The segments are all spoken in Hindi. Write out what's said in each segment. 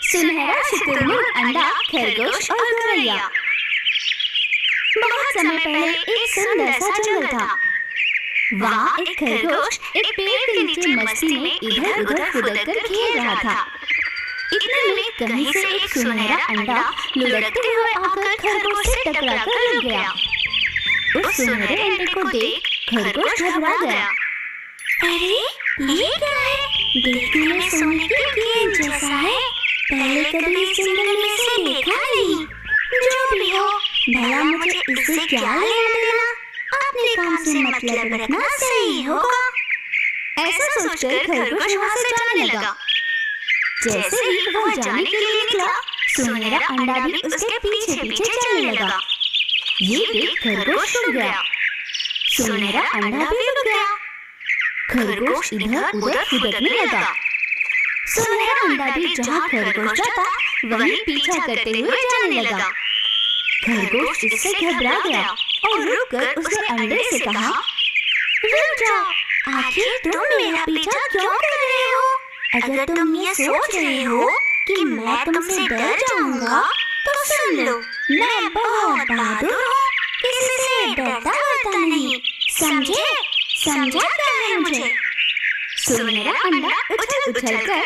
सुनहरा शुतुरमुर्ग, अंडा, खरगोश और गौरैया। बहुत समय पहले एक सुंदर सा जंगल था। वहाँ एक खरगोश एक पेड़ के नीचे मस्ती में इधर उधर फुदक कर खेल रहा था। इतने में कहीं से एक सुनहरा अंडा लुढ़कते हुए आकर खरगोश से टकरा कर रुक गया। उस सुनहरे अंडे को देख खरगोश घबरा गया। अरे ये क्या है? देखने में सोने की गेंद जैसा है। पहले कभी इस जंगल में इसे देखा नहीं। जो भी हो, भला मुझे इससे क्या लेना देना? अपने काम से मतलब रखना सही होगा। ऐसा सोचकर खरगोश वहाँ से जाने लगा। जैसे ही वो जाने के लिए निकला, सुनहरा अंडा भी उसके पीछे पीछे चलने लगा। ये देख खरगोश रुक गया। सुनहरा अंडा भी रुक गया। खरगोश इधर उधर फुदकने लगा। सुनहरा अंडा भी जहाँ खरगोश जाता वहीं पीछा करते हुए जाने लगा। खरगोश इससे घबरा गया और रुककर उसने अंडे से कहा, रुक जाओ, आखिर तुम मेरा पीछा क्यों कर रहे हो? अगर तुम ये सोच रहे हो कि मैं तुमसे डर जाऊंगा, तो सुन लो, मैं बहुत बहादुर हूँ, किसी से डरता वरता नहीं। समझे? समझा क्या है मुझे? सुनहरा अंडा उछल उछल कर,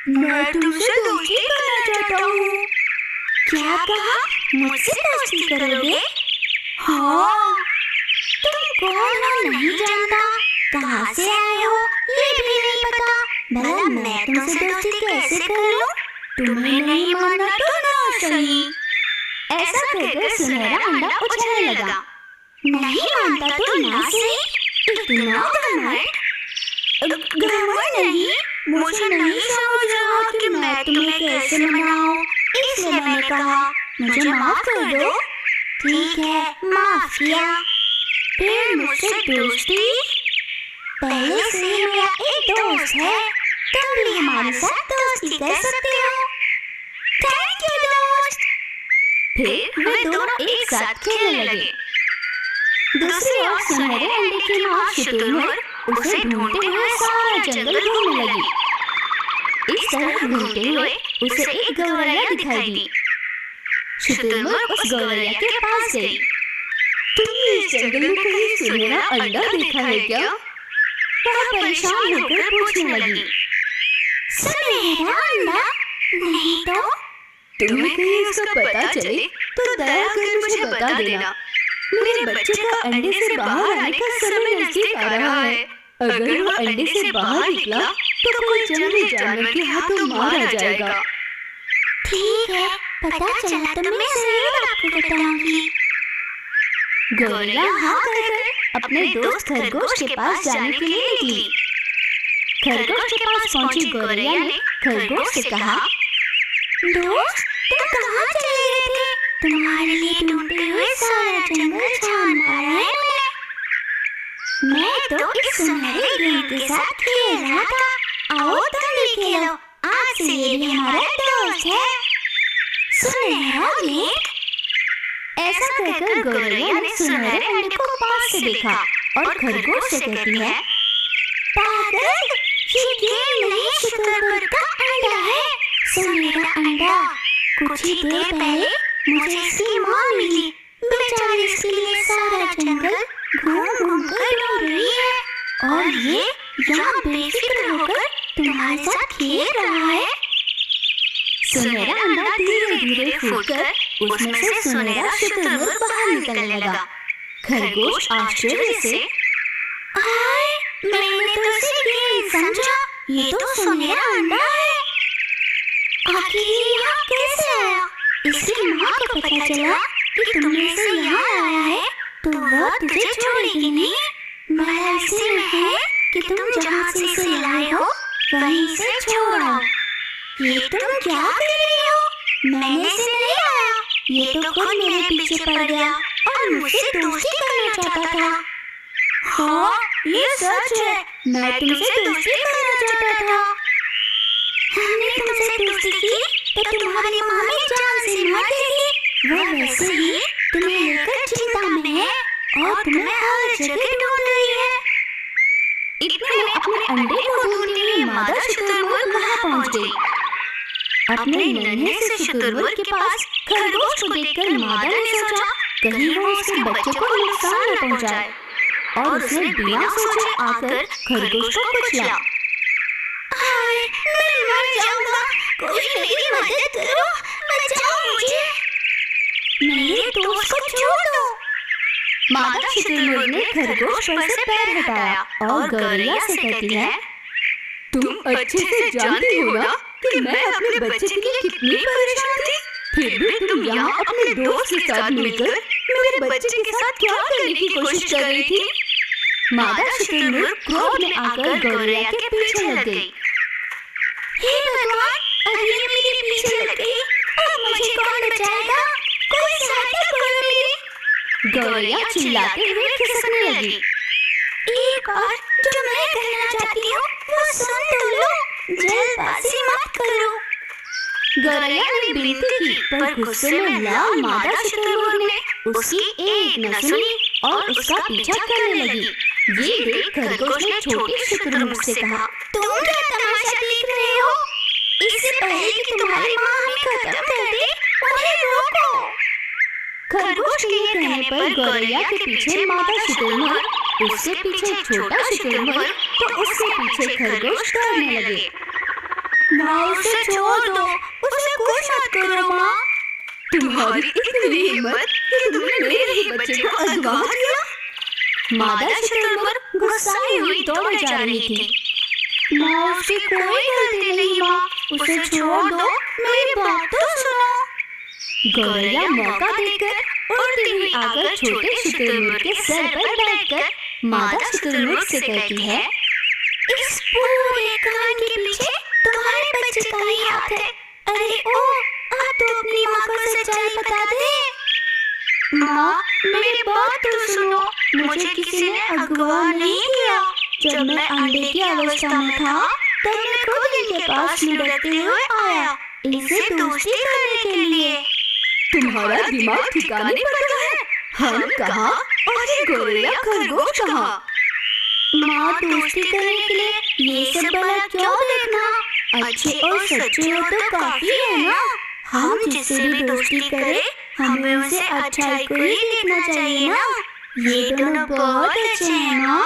मैं तुमसे दोस्ती करना चाहता हूँ। क्या कहा? मुझसे दोस्ती करोगे? हाँ। तुम कौन हो नहीं जानता, कहाँ से आए हो ये भी नहीं पता। भला मैं तुमसे दोस्ती कैसे कर लूं? तुम्हें नहीं माना तो ना सही। ऐसा कहकर सुनहरा अंडा उछलने लगा। नहीं मानता तो ना सही। इतना घमंड? घमंड नहीं, मुझे नहीं समझ रहा कि मैं तुम्हें कैसे मनाऊं, इसलिए मैंने कहा मुझे माफ कर दो। ठीक है, माफ किया। फिर मुझसे दोस्ती? पहले से ही मेरा एक दोस्त है, तुम भी हमारे साथ दोस्ती कर सकते हो। थैंक यू दोस्त। फिर वे दोनों एक साथ खेलने लगे। दूसरी ओर सुनहरे अंडे की माँ शुतुरमुर्ग उसे ढूंढते हुए सारा जंगल घूमने लगी। इस तरह घूमते हुए उसे एक गौरैया दिखाई दी। शुतुरमुर्ग उस गौरैया के पास गई। तुमने इस जंगल में कहीं सुनहरा अंडा देखा है क्या? वह परेशान होकर पूछने लगी। सुनहरा अंडा? नहीं तो? तुम्हें कहीं उसका पता चले तो दया कर मुझे बता देना। मेरे बच्चे का अंडे से बाहर आने का समय नजदीक आ रहा है। अगर वो अंडे से बाहर निकला तो कोई जंगली जानवर के हाथों मारा जाएगा। ठीक है, पता चला तो मैं जरूर आपको बताऊंगी। गौरैया हाँ कहकर अपने दोस्त खरगोश के पास जाने के लिए निकली। खरगोश के पास पहुंची गौरैया ने खरगोश से कहा, दोस्त, तुम कहाँ चले गए थे? तुम्हारे लिए ढूंढते हुए सारा जंगल छान मारा है मैंने। मैं तो इस सुनहरे गेंद के साथ खेल रहा था। आओ तुम भी खेलो, आज से ये भी हमारा दोस्त है। सुनहरा गेंद? ऐसा कहकर गौरैया ने सुनहरे अंडे को पास से देखा और खरगोश से कहती है, पागल, ये गेंद नहीं शुतुरमुर्ग का अंडा है। सुनहरा अंडा। कुछ ही देर पहले मुझे इसकी माँ मिली। बेचारी इसके लिए सारा जंगल घूम घूम कर ढूंढ रही है और ये यहाँ बेफिक्र होकर तुम्हारे साथ खेल रहा है। सुनहरा अंडा धीरे धीरे फूटकर उसमें से सुनहरा शुतुरमुर्ग बाहर निकलने लगा। खरगोश आश्चर्य से, हाय, मैंने तो इसे गेंद समझा, ये तो सुनहरा अंडा है। आखिर ये यहाँ कैसे आया? इसकी माँ को पता चला कि तुमने इसे यहाँ लाया है तो वह तुझे छोड़ेगी नहीं। भला इसी में है कि तुम जहाँ से इसे लाए हो वहीं से छोड़ आओ। ये तुम क्या कर रही हो? मैंने इसे नहीं लाया, ये तो खुद मेरे पीछे पड़ गया और मुझसे दोस्ती करना चाहता था। हाँ, ये सच है, मैं तुमसे दोस्ती करना चाहता था। हमने तुमसे दोस्ती की तो तुम्हारी माँ भी जान से मार देगी। वह वैसे ही तुम्हें लेकर चिंता में है और तुम्हें हर जगह ढूंढ रही है। इतने में अपने अंडे को ढूंढती हुई मादा शुतुरमुर्ग वहाँ पहुँच गई। अपने नन्हे से शुतुरमुर्ग के पास खरगोश को देखकर मादा ने सोचा कहीं वो उसके बच्चे को नुकसान न पहुंचाए, और उसने बिना सोचे आकर खरगोश को कुचला। हाय, मैं मर जाऊंगा, कोई मेरी मदद करो, बचाओ मुझे, मेरे दोस्त को छोड़ दो। मादा शुतुरमुर्ग ने खरगोश पर से पैर हटाया और गौरैया से कहती है, तुम अच्छे से जानती हो ना कि मैं अपने बच्चे के लिए कितनी परेशान थी, फिर भी तुम यहाँ अपने दोस्त के साथ मिलकर मेरे बच्चे के साथ क्या करने की कोशिश कर रही थी। मादा शुतुरमुर्ग क्रोध में आकर गौरैया के पीछे लग गई। हे भगवान, अब ये मेरे पीछे लग गई, अब मुझे कौन बचाएगा, कोई सहायता करो मेरी। गौरैया चिल्लाते हुए खिसकने लगी। एक बार जो मैं कहना चाहती हूँ वो सुन तो लो, जल्दबाजी मत करो। गौरैया ने विनती की, पर गुस्से में लाल मादा शुतुरमुर्ग ने उसकी एक न सुनी और उसका पीछा करने लगी। ये देख खरगोश ने छोटे शुतुरमुर्ग से कहा, तुम क्या तमाशा देख रहे हो? इससे पहले कि तुम्हारी माँ हमें खत्म कर दे, उन्हें रोको। खरगोश के ये कहने पर गौरैया के पीछे मादा शुतुरमुर्ग, उसके पीछे छोटा शुतुरमुर्ग, तो उसके पीछे खरगोश दौड़ने लगे। माँ, उसे छोड़ दो, उसे कुछ मत करो माँ। तुम्हारी इतनी हिम्मत कि तुमने मेरे ही बच्चे को अगवा किया। मादा शुतुरमुर्ग गुस्साई हुई दौड़ जा रही थी। माँ, उसकी कोई गलती नहीं माँ, उसे छोड़ दो, मेरी बात तो सुनो। गौरैया मौका देखकर उड़ती हुई आकर छोटे शुतुरमुर्ग के सर पर बैठकर मादा शुतुरमुर्ग से कहती है, इस पूरे कांड के पीछे तुम्हारे बच्चे का ही हाथ है। अरे ओ, अब तो अपनी माँ को सच्चाई बता दे। माँ, मेरी बात तो सुनो, मुझे किसी ने अगवा नहीं किया। जब मैं अंडे की अवस्था में था तब मैं खुद इनके पास लुढ़कते हुए आया, इनसे दोस्ती करने के लिए। तुम्हारा दिमाग ठिकाने पर तो है, हम कहाँ और ये गौरैया खरगोश कहाँ। माँ, दोस्ती करने के लिए ये सब बड़ा क्यों देखना, अच्छे और सच्चे हो तो काफी है ना। हम जिससे भी दोस्ती करें हमें उसे अच्छाई को ही देखना चाहिए ना। ये दोनों बहुत अच्छे हैं ना।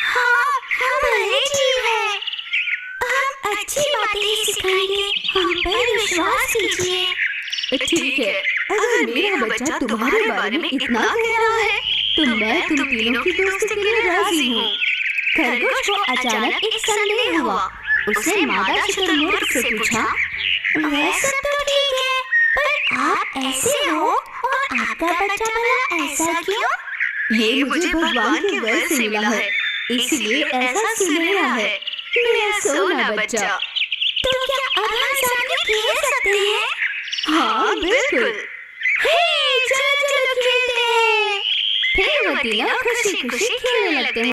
हाँ, हम भले जीव हैं, हम अच्छी बातें ही सिखाएंगे, हम पर विश्वास कीजिए। ठीक है, अगर मेरा बच्चा तुम्हारे बारे में इतना कह रहा है तो मैं तुम तीनों की दोस्ती के लिए राजी हूँ। खरगोश को अचानक एक संदेह हुआ। उसने मादा शुतुरमुर्ग से पूछा, वैसे तो ठीक है, पर आप ऐसे हो और आपका बच्चा भला ऐसा क्यों? ये मुझे भगवान के वर से मिला है, इसलिए ऐसा सुनहरा है, मेरा सोना बच्चा। तो क्या अब हम साथ में खेल सकते हैं? हाँ बिल्कुल। हे, चलो चलो खेलते हैं। फिर वो तीनों खुशी खुशी खेलने लगते हैं।